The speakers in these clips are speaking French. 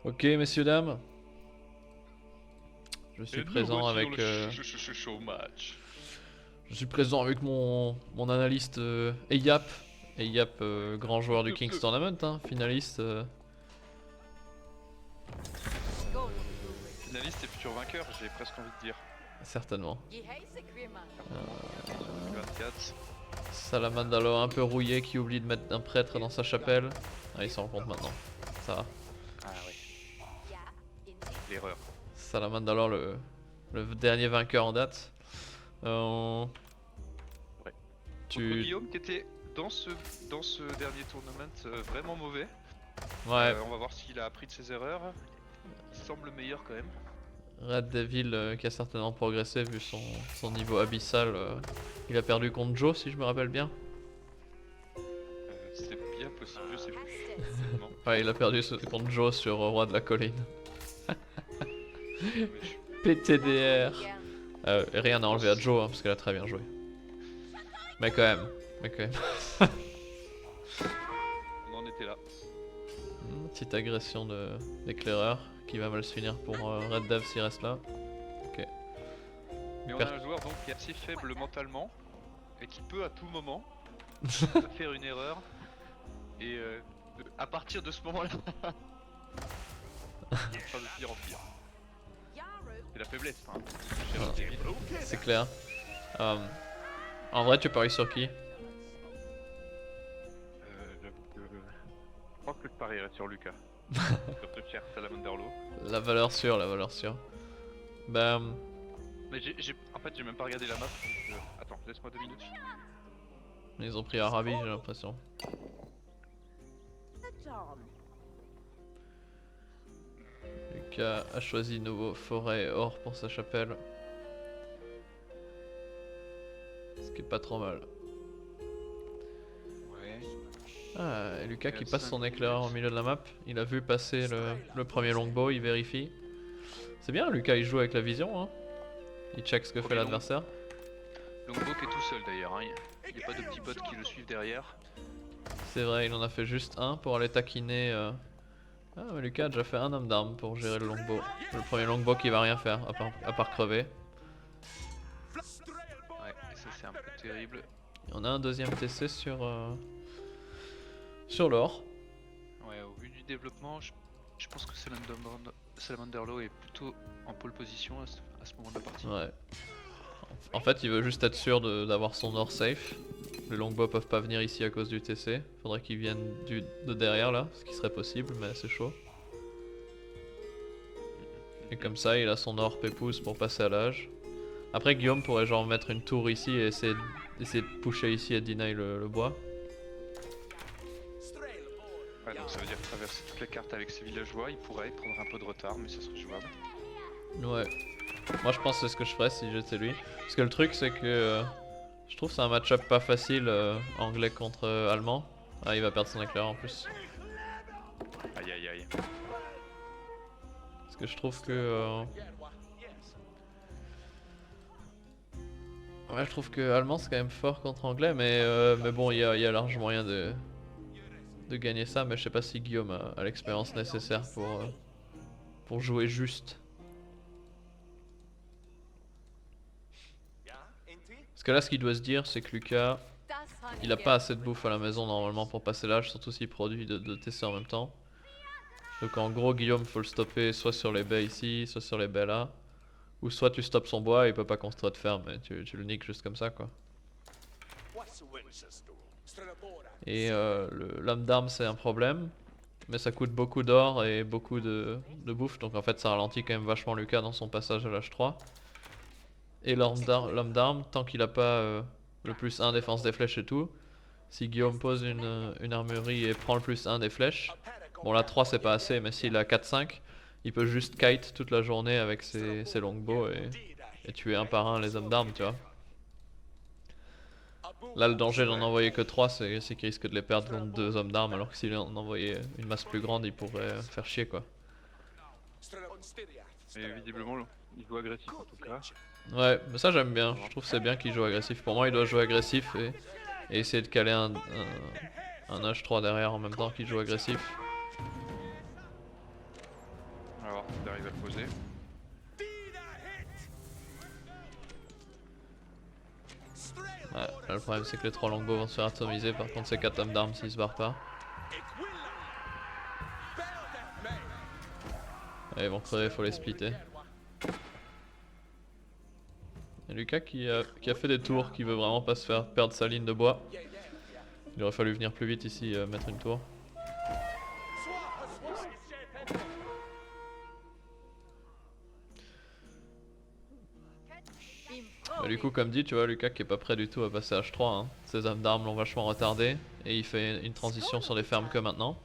Ok, messieurs, dames. Je suis Et nous présent voici avec. dans le show match. Je suis présent avec mon analyste Eyap. Eyap, grand joueur du King's Tournament, hein, finaliste. Finaliste et futur vainqueur, j'ai presque envie de dire. Certainement. 2024. Salamandalo un peu rouillé qui oublie de mettre un prêtre dans sa chapelle. Ah, il s'en rend compte maintenant. Ça va. Ah ouais, l'erreur. Salamandalo, le dernier vainqueur en date. Euh, Ouais. Contre tu. Guillaume qui était dans ce dernier tournament vraiment mauvais. Ouais, On va voir s'il a appris de ses erreurs. Il semble meilleur quand même. Red Devil qui a certainement progressé vu son niveau abyssal. Il a perdu contre Joe, si je me rappelle bien. C'est bien possible, je sais plus. Honnêtement. Ouais, il a perdu contre Joe sur Roi de la Colline. Mais je- PTDR. Rien à enlever à Joe, hein, parce qu'elle a très bien joué. Mais quand même. Mais quand même. On en était là. Petite agression d'éclaireur qui va mal se finir pour Red Dev s'il reste là. Ok. Mais on a un joueur donc qui est assez faible mentalement et qui peut à tout moment faire une erreur. Et à partir de ce moment-là, enfin de pire en pire. C'est la faiblesse, hein. Cher Ah. David. C'est clair. En vrai, tu paries sur qui? J'avoue que je pense que je parierais sur Lucas. Sur ce cher Salamanderlo. La valeur sûre, la valeur sûre. Bah, Mais en fait j'ai même pas regardé la map. Donc, attends, laisse-moi 2 minutes. ils ont pris Arabi, j'ai l'impression. Lucas a choisi nouveau forêt et or pour sa chapelle. Ce qui est pas trop mal. Ouais. Ah, et Lucas qui Il y a passe 5 son éclaireur au minutes. milieu de la map. Il a vu passer le premier longbow, il vérifie. C'est bien, Lucas il joue avec la vision, hein. Il check ce que fait Premier l'adversaire. Longbow qui est tout seul d'ailleurs, hein. Il n'y a pas de petits bots qui le suivent derrière. C'est vrai, il en a fait juste un pour aller taquiner. Ah, mais Lucas a déjà fait un homme d'armes pour gérer le longbow. Le premier longbow qui va rien faire, à part crever. Ouais, et ça c'est un peu terrible. Et on a un deuxième TC sur l'or. Ouais, au vu du développement, je pense que Salamanderlo est plutôt en pole position à ce moment de la partie. Ouais. En fait, il veut juste être sûr d'avoir son or safe. Les longbows peuvent pas venir ici à cause du TC. Faudrait qu'ils viennent de derrière là, ce qui serait possible, mais c'est chaud. Et comme ça, il a son or pépouze pour passer à l'âge. Après, Guillaume pourrait genre mettre une tour ici et essayer de pusher ici et deny le bois. Ouais, donc ça veut dire traverser toutes les cartes avec ses villageois, il pourrait prendre un peu de retard, mais ça serait jouable. Ouais. Moi, je pense que c'est ce que je ferais si j'étais lui. Parce que le truc, c'est que je trouve que c'est un match-up pas facile, anglais contre allemand. Ah, il va perdre son éclair en plus. Aïe aïe aïe. Parce que je trouve que. Ouais, je trouve que allemand c'est quand même fort contre anglais, mais bon, il y a large moyen de gagner ça. Mais je sais pas si Guillaume a l'expérience nécessaire pour jouer juste. Parce que là, ce qu'il doit se dire, c'est que Lucas, il a pas assez de bouffe à la maison normalement pour passer l'âge, surtout s'il produit de TC en même temps. Donc en gros, Guillaume, faut le stopper soit sur les baies ici, soit sur les baies là. Ou soit tu stoppes son bois, il peut pas construire de ferme, mais tu le niques juste comme ça quoi. Et l'homme d'armes c'est un problème, mais ça coûte beaucoup d'or et beaucoup de bouffe, donc en fait ça ralentit quand même vachement Lucas dans son passage à l'âge 3. Et l'homme d'armes, tant qu'il a pas le plus 1 défense des flèches et tout, si Guillaume pose une armurerie et prend le plus 1 des flèches, bon là 3 c'est pas assez, mais s'il a 4-5, il peut juste kite toute la journée avec ses longbows et tuer un par un les hommes d'armes, tu vois. Là le danger d'en envoyer que 3 c'est qu'il risque de les perdre contre 2 hommes d'armes, alors que s'il en envoyait une masse plus grande il pourrait faire chier quoi. Mais visiblement, il joue agressif en tout cas. Ouais, mais ça j'aime bien, je trouve que c'est bien qu'il joue agressif. Pour moi il doit jouer agressif et essayer de caler un H3 derrière en même temps qu'il joue agressif. Alors, t'arrives à le poser. Ouais, là, le problème c'est que les 3 longbows vont se faire atomiser, par contre c'est 4 hommes d'armes s'ils se barrent pas. Et ils vont crever, faut les splitter. Et Lucas qui a fait des tours, qui veut vraiment pas se faire perdre sa ligne de bois. Il aurait fallu venir plus vite ici, mettre une tour. Bah, du coup comme dit, tu vois Lucas qui est pas prêt du tout à passer H3, hein. Ses hommes d'armes l'ont vachement retardé et il fait une transition sur les fermes que maintenant.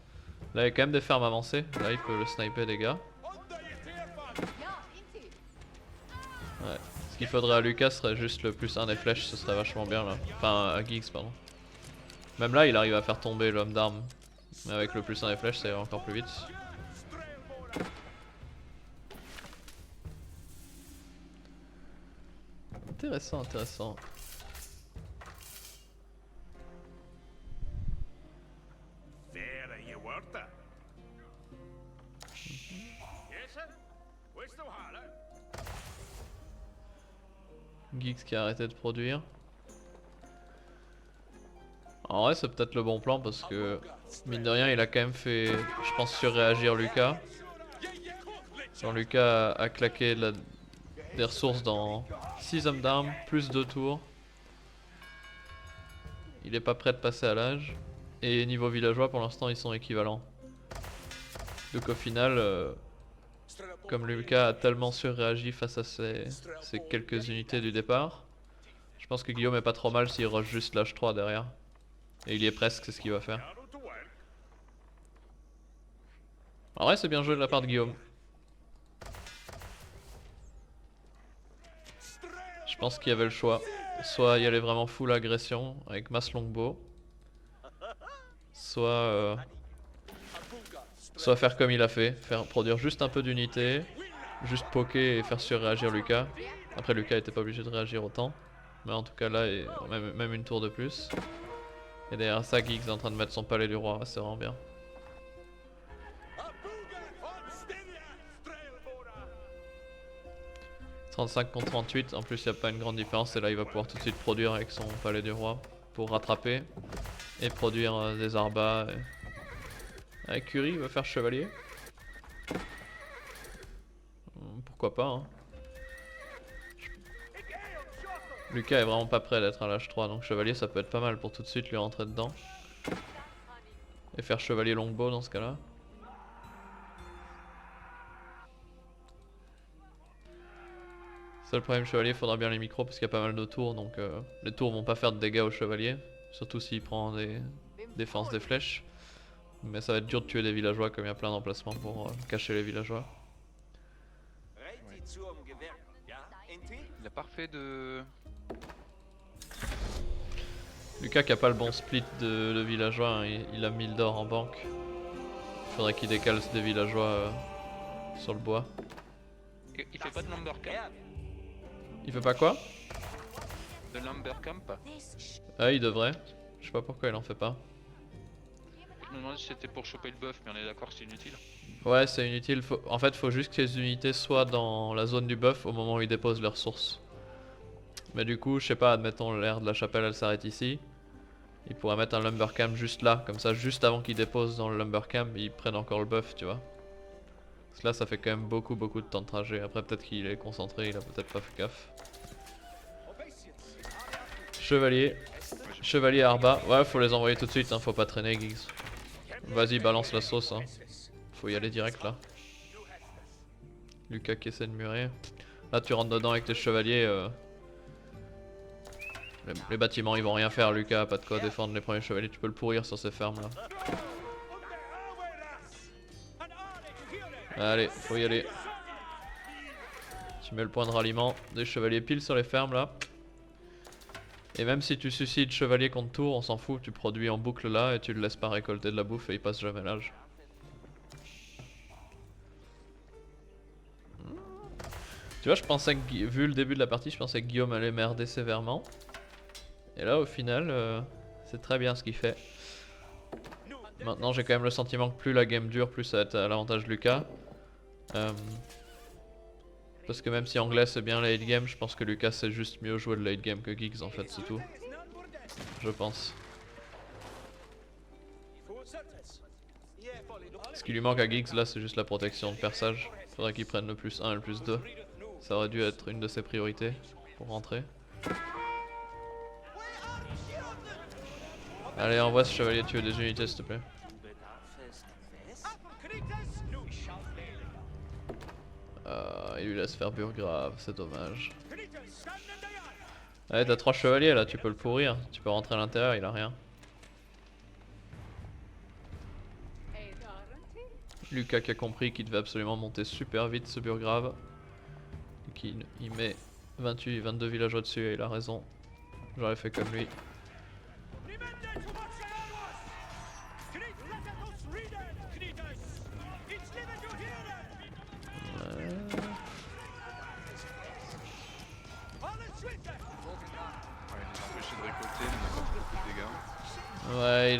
Là il y a quand même des fermes avancées, là il peut le sniper des gars. Ouais. Ce qu'il faudrait à Lucas serait juste le plus 1 des flèches, ce serait vachement bien là. Enfin à Giggs pardon. Même là il arrive à faire tomber l'homme d'armes. Mais avec le plus 1 des flèches c'est encore plus vite. Intéressant, intéressant. Giggs qui a arrêté de produire. En vrai c'est peut-être le bon plan parce que mine de rien il a quand même fait, je pense, surréagir Lucas. Quand Lucas a claqué des ressources dans 6 hommes d'armes, plus 2 tours. Il est pas prêt de passer à l'âge. Et niveau villageois pour l'instant ils sont équivalents. Donc au final, comme Lucas a tellement surréagi face à ces quelques unités du départ, je pense que Guillaume est pas trop mal s'il rush juste l'âge 3 derrière. Et il y est presque, c'est ce qu'il va faire. En vrai c'est bien joué de la part de Guillaume. Je pense qu'il y avait le choix. Soit y aller vraiment full agression avec masse longbow. Soit faire comme il a fait, faire produire juste un peu d'unité, juste poker et faire surréagir Lucas. Après Lucas était pas obligé de réagir autant. Mais en tout cas là, même une tour de plus. Et derrière ça, Giggs est en train de mettre son palais du roi, c'est vraiment bien. « 35 contre 38, en plus il n'y a pas une grande différence et là il va pouvoir tout de suite produire avec son palais du roi pour rattraper et produire des arbas. Avec Curie il va faire chevalier. Pourquoi pas hein. Lucas est vraiment pas prêt d'être à l'âge 3 donc chevalier ça peut être pas mal pour tout de suite lui rentrer dedans. Et faire chevalier longbow dans ce cas là. Seul problème chevalier, il faudra bien les micros parce qu'il y a pas mal de tours donc les tours vont pas faire de dégâts au chevalier. Surtout s'il prend des défenses des flèches. Mais ça va être dur de tuer des villageois comme il y a plein d'emplacements pour cacher les villageois. Il a parfait de... Lucas qui a pas le bon split de villageois, hein, il a 1000 d'or en banque. Il faudrait qu'il décale des villageois sur le bois. Il fait pas de lumber camp? Il fait pas quoi? De lumber camp? Ah il devrait. Je sais pas pourquoi il en fait pas. Je me demandais si c'était pour choper le buff mais on est d'accord que c'est inutile. Ouais c'est inutile, en fait faut juste que les unités soient dans la zone du buff au moment où ils déposent leurs ressources. Mais du coup je sais pas, admettons l'aire de la chapelle elle s'arrête ici. Il pourrait mettre un lumbercamp juste là, comme ça juste avant qu'ils déposent dans le lumbercamp ils prennent encore le buff tu vois. Parce que là ça fait quand même beaucoup de temps de trajet, après peut-être qu'il est concentré, il a peut-être pas fait gaffe. Chevalier. Chevalier Arba, ouais faut les envoyer tout de suite, hein, faut pas traîner Giggs. Vas-y balance la sauce hein. Faut y aller direct là. Lucas qui essaie de murer. Là tu rentres dedans avec tes chevaliers. Les bâtiments ils vont rien faire Lucas, pas de quoi défendre les premiers chevaliers, tu peux le pourrir sur ces fermes là. Allez, faut y aller. Tu mets le point de ralliement des chevaliers pile sur les fermes là. Et même si tu suicides chevalier contre tour, on s'en fout, tu produis en boucle là et tu le laisses pas récolter de la bouffe et il passe jamais l'âge. Tu vois, je pensais que, vu le début de la partie, je pensais que Guillaume allait merder sévèrement. Et là au final, c'est très bien ce qu'il fait. Maintenant j'ai quand même le sentiment que plus la game dure, plus ça va être à l'avantage de Lucas. Parce que même si Anglais c'est bien late game, je pense que Lucas c'est juste mieux jouer de late game que Giggs en fait, c'est tout. Je pense. Ce qui lui manque à Giggs là c'est juste la protection de perçage. Faudrait qu'il prenne le +1 et le +2. Ça aurait dû être une de ses priorités pour rentrer. Allez, envoie ce chevalier tuer des unités s'il te plaît. Il lui laisse faire Burgrave, c'est dommage. Allez, t'as 3 chevaliers là, tu peux le pourrir. Tu peux rentrer à l'intérieur, il a rien. Lucas qui a compris qu'il devait absolument monter super vite ce Burgrave. Et qu'il met 22 villageois dessus et il a raison. J'aurais fait comme lui. Ouais,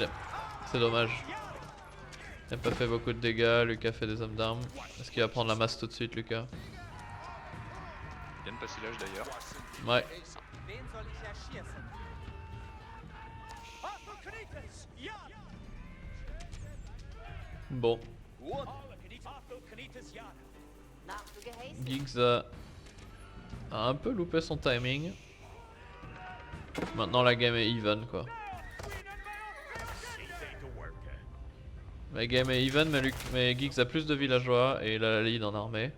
c'est dommage. Il a pas fait beaucoup de dégâts, Lucas fait des hommes d'armes. Est-ce qu'il va prendre la masse tout de suite, Lucas? Il vient de passer l'âge d'ailleurs. Ouais. Bon. Giggs a un peu loupé son timing. Maintenant la game est even quoi. La game est even mais Giggs a plus de villageois et il a la lead en armée.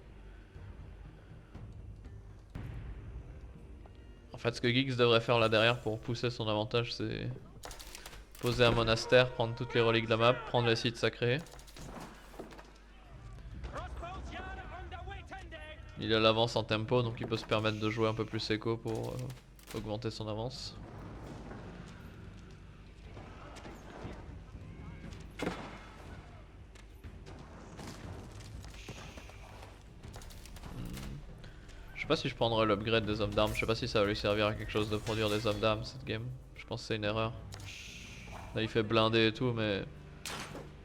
En fait ce que Giggs devrait faire là derrière pour pousser son avantage c'est poser un monastère, prendre toutes les reliques de la map, prendre les sites sacrés. Il a l'avance en tempo donc il peut se permettre de jouer un peu plus écho pour augmenter son avance. Je sais pas si je prendrais l'upgrade des hommes d'armes, je sais pas si ça va lui servir à quelque chose de produire des hommes d'armes cette game. Je pense que c'est une erreur. Là il fait blinder et tout mais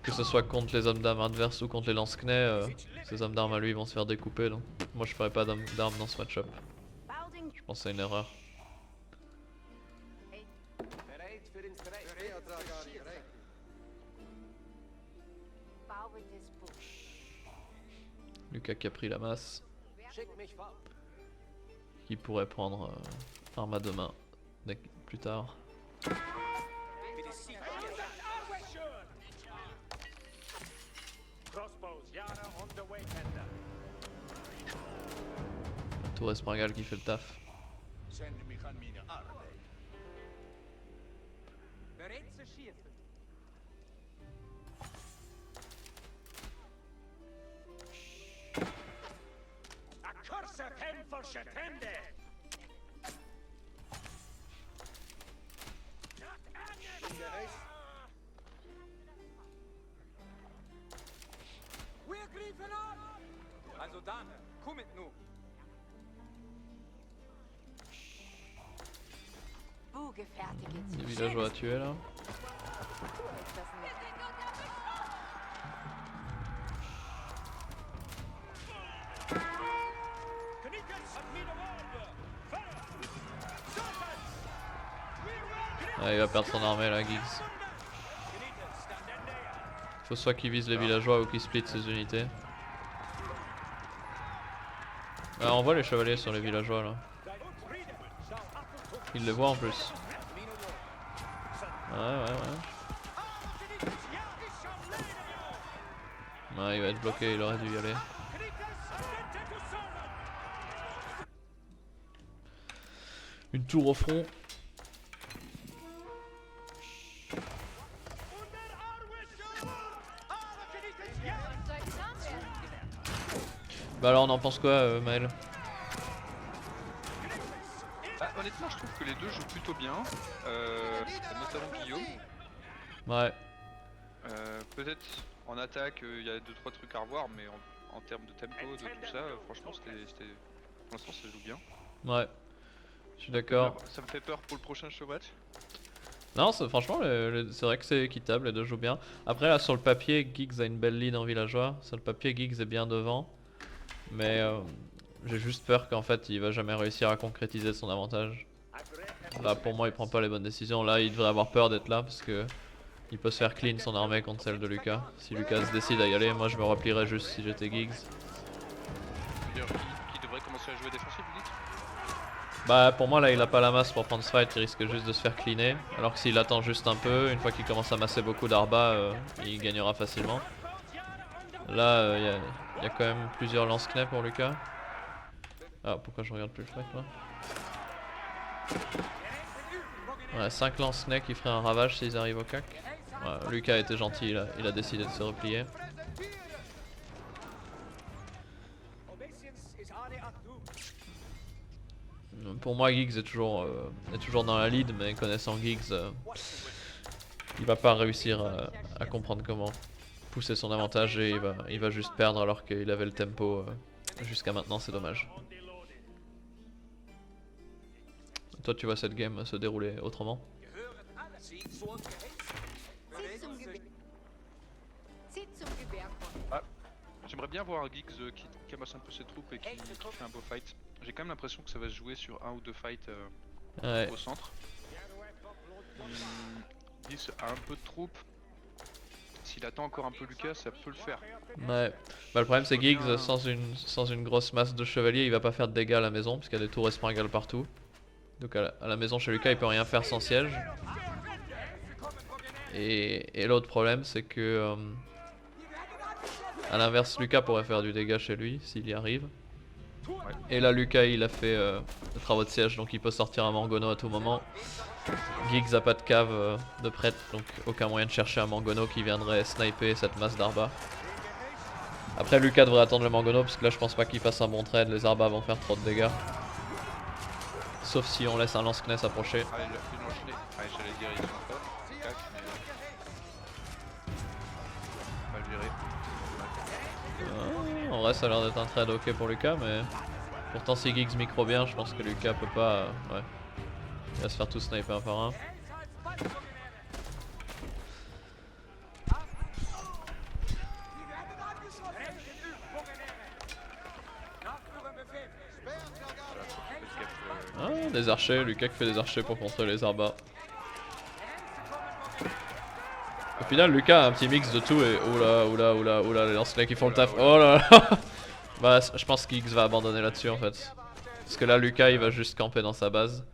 que ce soit contre les hommes d'armes adverses ou contre les lance-knais, ces hommes d'armes à lui vont se faire découper donc moi je ferais pas d'hommes d'armes dans ce match-up. Je pense que c'est une erreur. Lucas qui a pris la masse. Qui pourrait prendre arme à deux mains plus tard. Tour Espargal qui fait le taf. Also dann, komm mit nu. Des villageois à tuer là. Ah, il va perdre son armée là, Giggs. Faut soit qu'il vise les villageois ou qu'il split ses unités. Ah, on voit les chevaliers sur les villageois là. Il les voit en plus. Ouais. Ouais, il va être bloqué, il aurait dû y aller. Une tour au front. Bah alors on en pense quoi Maël? Bah, honnêtement je trouve que les deux jouent plutôt bien, notamment Guillaume. Ouais. Peut-être en attaque il y a 2-3 trucs à revoir mais en termes de tempo, de tout ça, franchement c'était pour l'instant ça joue bien. Ouais, je suis d'accord. Ça me fait peur pour le prochain show match. Non, franchement, c'est vrai que c'est équitable, les deux jouent bien. Après, là, sur le papier, Giggs a une belle lead en villageois. Sur le papier, Giggs est bien devant. Mais j'ai juste peur qu'en fait il va jamais réussir à concrétiser son avantage. Là pour moi il prend pas les bonnes décisions. Là il devrait avoir peur d'être là parce que il peut se faire clean son armée contre celle de Lucas. Si Lucas se décide à y aller, moi je me replierais juste si j'étais Giggs. Qui devrait commencer à jouer défensif, vous dites? Bah pour moi là il a pas la masse pour prendre ce fight, il risque juste de se faire cleaner. Alors que s'il attend juste un peu, une fois qu'il commence à masser beaucoup d'arba, il gagnera facilement. Là il y a quand même plusieurs lance-knais pour Lucas. Ah pourquoi je regarde plus le fight là? Ouais, 5 lance-knais qui feraient un ravage s'ils arrivent au cac. Ouais, Lucas était gentil, il a décidé de se replier. Pour moi Giggs est toujours dans la lead, mais connaissant Giggs, il va pas réussir à comprendre comment pousser son avantage et il va juste perdre alors qu'il avait le tempo jusqu'à maintenant, c'est dommage. Toi tu vois cette game se dérouler autrement? Zieht zum Gewehr kommen. J'aimerais bien voir un Giggs qui amasse un peu ses troupes et qui fait un beau fight. J'ai quand même l'impression que ça va se jouer sur un ou deux fights Ouais. au centre. Giggs a un peu de troupes. S'il attend encore un peu Lucas, ça peut le faire. Ouais. Bah, le problème c'est Giggs sans une grosse masse de chevaliers, il va pas faire de dégâts à la maison parce qu'il y a des tours espringales partout. Donc à la maison chez Lucas il peut rien faire sans siège. Et l'autre problème c'est que à l'inverse Lucas pourrait faire du dégât chez lui s'il y arrive. Et là Lucas il a fait des travaux de siège donc il peut sortir un Mangono à tout moment. Giggs a pas de cave de prêtre donc aucun moyen de chercher un Mangono qui viendrait sniper cette masse d'Arba. Après Lucas devrait attendre le Mangono parce que là je pense pas qu'il fasse un bon trade, les Arba vont faire trop de dégâts. Sauf si on laisse un lance-kness s'approcher. Allez, j'allais dire ils sont pas. Cac, mais mal géré. En vrai ça a l'air d'être un trade ok pour Lucas mais pourtant si Giggs micro bien je pense que Lucas peut pas... ouais. Il va se faire tout sniper un par un. Ah, des archers, Lucas qui fait des archers pour contrer les Arba. Au final Lucas a un petit mix de tout et oula les lance-knés qui font le taf. Oh là là. Bah je pense que Giggs va abandonner là-dessus en fait. Parce que là Lucas il va juste camper dans sa base.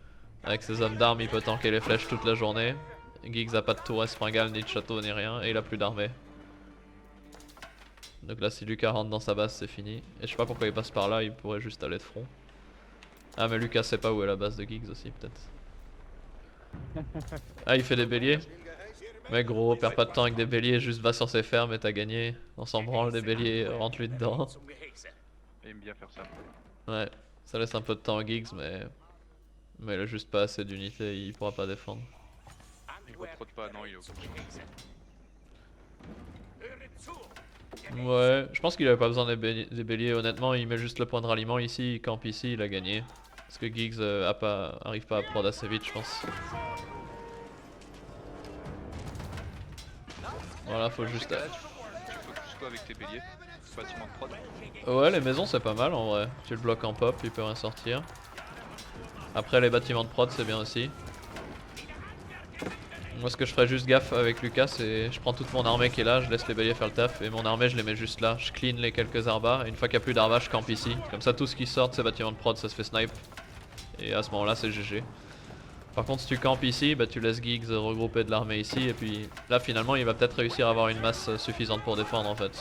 Avec ses hommes d'armes il peut tanker les flèches toute la journée. Giggs a pas de tour espringale ni de château ni rien et il a plus d'armée. Donc là si Lucas rentre dans sa base c'est fini. Et je sais pas pourquoi il passe par là, il pourrait juste aller de front. Ah mais Lucas sait pas où est la base de Giggs aussi peut-être. Ah il fait des béliers. Mais gros, perds pas de temps avec des béliers, juste va sur ses fermes et t'as gagné. On s'en branle des béliers, rentre lui dedans. Il aime bien faire ça. Ouais, ça laisse un peu de temps à Giggs mais il a juste pas assez d'unité, il pourra pas défendre. Il retrotte pas, non, il est au bout. Ouais, je pense qu'il avait pas besoin des béliers, honnêtement il met juste le point de ralliement ici, il campe ici, il a gagné. Parce que Giggs arrive pas à prod assez vite je pense. Voilà, faut juste... Tu focuses quoi avec tes béliers? Bâtiment de prod? Ouais, les maisons c'est pas mal en vrai. Tu le bloques en pop, il peut rien sortir. Après les bâtiments de prod c'est bien aussi. Moi ce que je ferais juste gaffe avec Lucas c'est je prends toute mon armée qui est là, je laisse les béliers faire le taf et mon armée je les mets juste là. Je clean les quelques arbas et une fois qu'il n'y a plus d'arbas je campe ici. Comme ça tout ce qui sort de ces bâtiments de prod ça se fait snipe. Et à ce moment là c'est GG. Par contre si tu campes ici, bah, tu laisses Giggs regrouper de l'armée ici et puis là finalement il va peut-être réussir à avoir une masse suffisante pour défendre en fait.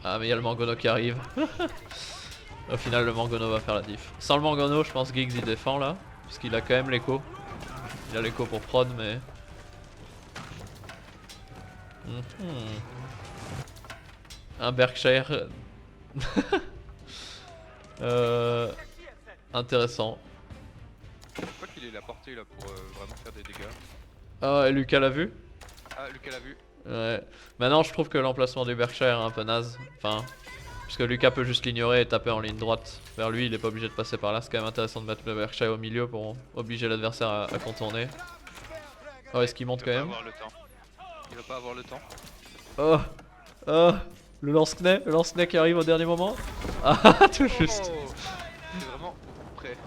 Ah mais il y a le Mangono qui arrive. Au final le Mangono va faire la diff. Sans le Mangono je pense Giggs il défend là. Parce qu'il a quand même l'écho. Il a l'écho pour prod mais... Un Berkshire... Intéressant. Je crois qu'il est la portée là pour vraiment faire des dégâts. Ah et Lucas l'a vu? Ah, Lucas l'a vu. Ouais. Maintenant je trouve que l'emplacement du Berkshire est un peu naze. Enfin... Puisque Lucas peut juste l'ignorer et taper en ligne droite vers lui, il est pas obligé de passer par là. C'est quand même intéressant de mettre le Berkshire au milieu pour obliger l'adversaire à contourner. Oh est-ce qu'il monte quand même? Il va pas avoir le temps. Oh, oh, le lance-nez qui arrive au dernier moment. Ah, tout juste. Oh, c'est vraiment prêt.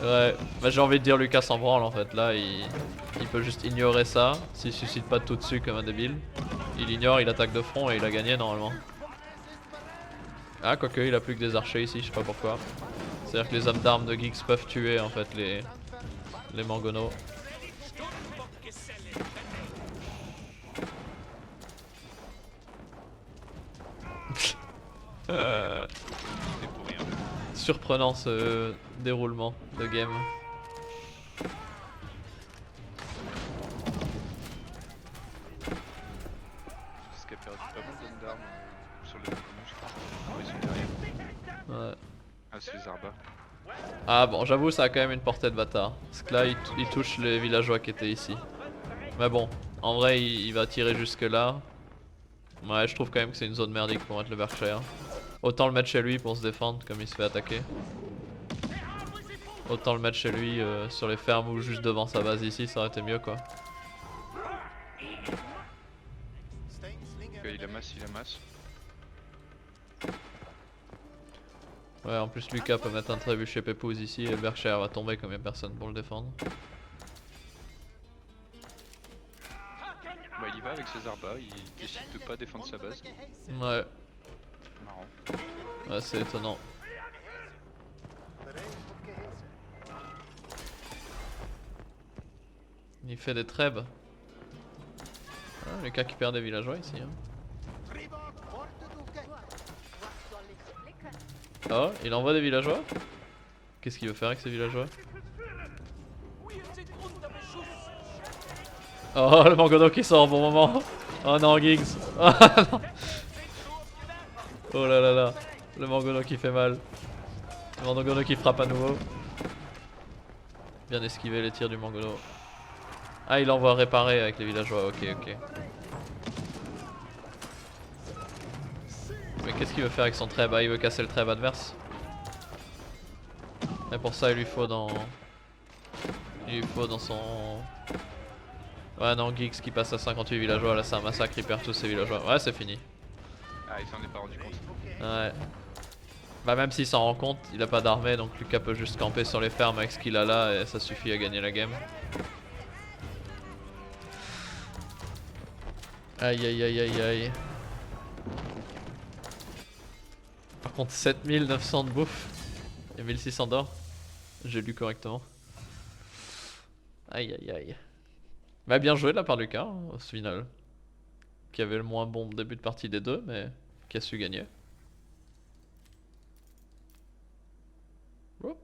Ouais, bah j'ai envie de dire Lucas s'en branle en fait. Là, il peut juste ignorer ça. S'il suscite pas tout dessus comme un débile. Il ignore, il attaque de front et il a gagné normalement. Ah, quoique, il a plus que des archers ici, je sais pas pourquoi. C'est-à-dire que les hommes d'armes de Geeks peuvent tuer en fait les mangonos. C'est pour rien. Surprenant ce déroulement de game. Parce qu'il a perdu pas mal d'hommes d'armes sur le développement, je crois. Ah, ils sont derrière. Ouais. Ah, c'est les Arbas. Ah bon, j'avoue, ça a quand même une portée de bâtard. Parce que là, il touche les villageois qui étaient ici. Mais bon, en vrai, il va tirer jusque là. Ouais, je trouve quand même que c'est une zone merdique pour mettre le Berkshire. Autant le mettre chez lui pour se défendre comme il se fait attaquer. Autant le mettre chez lui sur les fermes ou juste devant sa base ici, ça aurait été mieux quoi. Ok, il amasse, il amasse. Ouais, en plus Lucas peut mettre un trébuchet Pépouze ici et le Berkshire va tomber comme il n'y a personne pour le défendre. Bah, il y va avec ses Arbas, il décide de pas défendre sa base. Ouais, Marrant. ouais c'est étonnant. Il fait des trêbes. Ah, Lucas qui perd des villageois ici. Hein. Oh, il envoie des villageois? Qu'est-ce qu'il veut faire avec ces villageois? Oh, le Mangono qui sort au bon moment. Oh non, Giggs. Ah, non. Oh là là là. Le Mangono qui fait mal. Le Mangono qui frappe à nouveau. Bien esquiver les tirs du Mangono. Ah, il envoie réparer avec les villageois. Ok, ok. Mais qu'est-ce qu'il veut faire avec son treb? Ah, il veut casser le treb adverse. Et pour ça, il lui faut dans son... Ouais non, Geeks qui passe à 58 villageois, là c'est un massacre, il perd tous ses villageois. Ouais, c'est fini. Ah, il s'en est pas rendu compte. Ouais. Bah même s'il s'en rend compte, il a pas d'armée, donc Lucas peut juste camper sur les fermes avec ce qu'il a là et ça suffit à gagner la game. Aïe aïe aïe aïe aïe. Par contre 7900 de bouffe et 1600 d'or. J'ai lu correctement. Aïe aïe aïe. Bah bien joué de la part de Lucas, hein, au final. Qui avait le moins bon début de partie des deux, mais qui a su gagner. Hop.